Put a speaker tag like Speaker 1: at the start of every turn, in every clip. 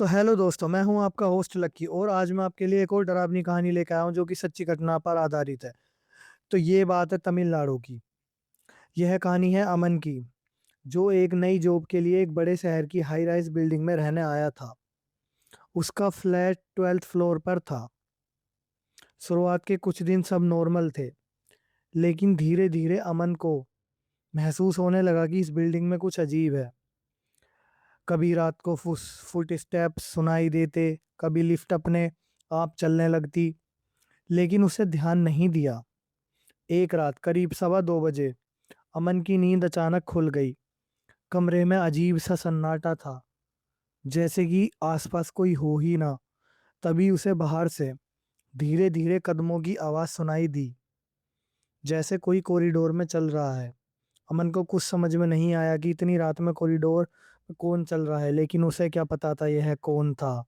Speaker 1: तो हेलो दोस्तों, मैं हूं आपका होस्ट लक्की और आज मैं आपके लिए एक और डरावनी कहानी लेकर आया हूं जो कि सच्ची घटना पर आधारित है। तो ये बात है तमिलनाडु की। यह कहानी है अमन की, जो एक नई जॉब के लिए एक बड़े शहर की हाई राइज बिल्डिंग में रहने आया था। उसका फ्लैट 12th फ्लोर पर था। शुरुआत के कुछ दिन सब नॉर्मल थे, लेकिन धीरे धीरे अमन को महसूस होने लगा कि इस बिल्डिंग में कुछ अजीब है। कभी रात को फुट स्टेप्स सुनाई देते, कभी लिफ्ट अपने आप चलने लगती, लेकिन उसे ध्यान नहीं दिया। एक रात करीब 2:15 बजे अमन की नींद अचानक खुल गई। कमरे में अजीब सा सन्नाटा था, जैसे कि आसपास कोई हो ही ना। तभी उसे बाहर से धीरे धीरे कदमों की आवाज सुनाई दी, जैसे कोई कॉरिडोर में चल रहा है। अमन को कुछ समझ में नहीं आया कि इतनी रात में कॉरिडोर में कौन चल रहा है, लेकिन उसे क्या पता था यह कौन था।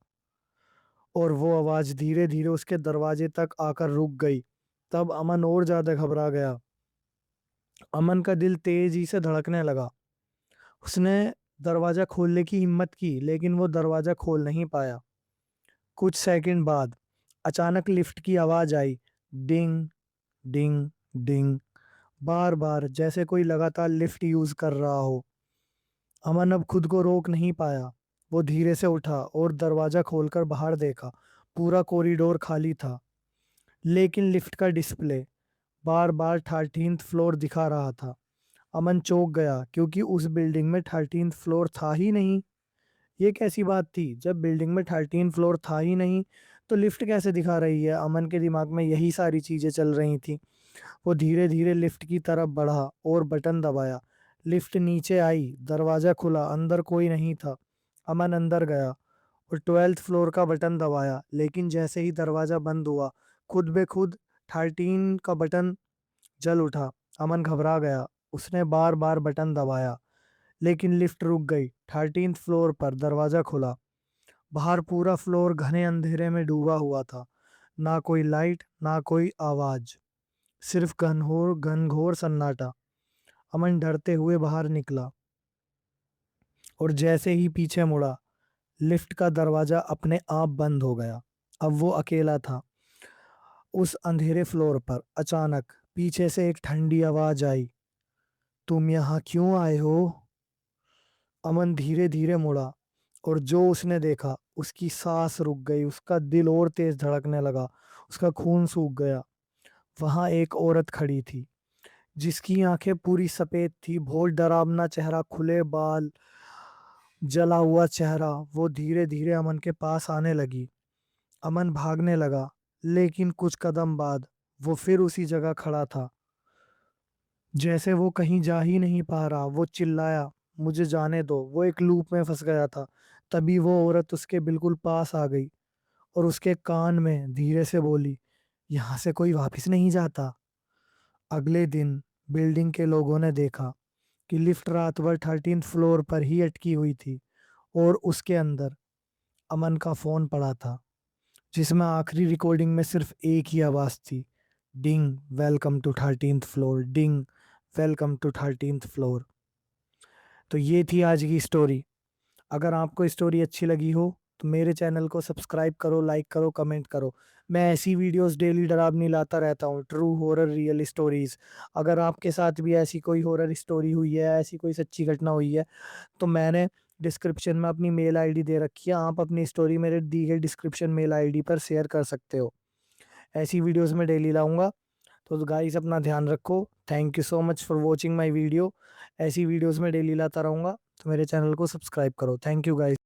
Speaker 1: और वो आवाज धीरे धीरे उसके दरवाजे तक आकर रुक गई। तब अमन और ज्यादा घबरा गया। अमन का दिल तेजी से धड़कने लगा। उसने दरवाजा खोलने की हिम्मत की, लेकिन वो दरवाजा खोल नहीं पाया। कुछ सेकंड बाद अचानक लिफ्ट की आवाज आई। डिंग डिंग डिंग, बार बार, जैसे कोई लगातार लिफ्ट यूज कर रहा हो। अमन अब खुद को रोक नहीं पाया। वो धीरे से उठा और दरवाजा खोलकर बाहर देखा। पूरा कॉरिडोर खाली था, लेकिन लिफ्ट का डिस्प्ले बार बार 13th फ्लोर दिखा रहा था। अमन चौंक गया, क्योंकि उस बिल्डिंग में 13th फ्लोर था ही नहीं। ये कैसी बात थी? जब बिल्डिंग में 13 फ्लोर था ही नहीं, तो लिफ्ट कैसे दिखा रही है? अमन के दिमाग में यही सारी चीजें चल रही थी। वो धीरे धीरे लिफ्ट की तरफ बढ़ा और बटन दबाया। लिफ्ट नीचे आई, दरवाजा खुला, अंदर कोई नहीं था। अमन अंदर गया और 12th फ्लोर का बटन दबाया, लेकिन जैसे ही दरवाजा बंद हुआ, खुद बे खुद 13 का बटन जल उठा। अमन घबरा गया। उसने बार बार बटन दबाया, लेकिन लिफ्ट रुक गई। 13th फ्लोर पर दरवाजा खुला। बाहर पूरा फ्लोर घने अंधेरे में डूबा हुआ था। ना कोई लाइट, ना कोई आवाज, सिर्फ घनघोर घनघोर सन्नाटा। अमन डरते हुए बाहर निकला और जैसे ही पीछे मुड़ा, लिफ्ट का दरवाजा अपने आप बंद हो गया। अब वो अकेला था उस अंधेरे फ्लोर पर। अचानक पीछे से एक ठंडी आवाज आई। तुम यहाँ क्यों आए हो? अमन धीरे धीरे मुड़ा और जो उसने देखा, उसकी सांस रुक गई, उसका दिल और तेज धड़कने लगा, उसका खून सूख गया। वहां एक औरत खड़ी थी, जिसकी आंखें पूरी सफेद थी, बहुत डरावना चेहरा, खुले बाल, जला हुआ चेहरा। वो धीरे धीरे अमन के पास आने लगी। अमन भागने लगा, लेकिन कुछ कदम बाद वो फिर उसी जगह खड़ा था, जैसे वो कहीं जा ही नहीं पा रहा। वो चिल्लाया, मुझे जाने दो। वो एक लूप में फंस गया था। तभी वो औरत उसके बिल्कुल पास आ गई और उसके कान में धीरे से बोली, यहाँ से कोई वापस नहीं जाता। अगले दिन बिल्डिंग के लोगों ने देखा कि लिफ्ट रात भर 13th फ्लोर पर ही अटकी हुई थी और उसके अंदर अमन का फोन पड़ा था, जिसमें आखिरी रिकॉर्डिंग में सिर्फ एक ही आवाज थी। Ding, welcome to 13th floor. Ding, welcome to 13th floor. तो ये थी आज की स्टोरी। अगर आपको स्टोरी अच्छी लगी हो तो मेरे चैनल को सब्सक्राइब करो, लाइक करो, कमेंट करो। मैं ऐसी वीडियोस डेली डरावनी लाता रहता हूँ, ट्रू हॉरर रियल स्टोरीज। अगर आपके साथ भी ऐसी कोई हॉरर स्टोरी हुई है, ऐसी कोई सच्ची घटना हुई है, तो मैंने डिस्क्रिप्शन में अपनी मेल आईडी दे रखी है। आप अपनी स्टोरी मेरे दी गई डिस्क्रिप्शन मेल आईडी पर शेयर कर सकते हो। ऐसी वीडियोस में डेली लाऊंगा। तो गाइस, अपना ध्यान रखो। Thank you so much for watching my video. ऐसी वीडियोस में डेली लाता रहूंगा, तो मेरे चैनल को सब्सक्राइब करो। Thank you guys.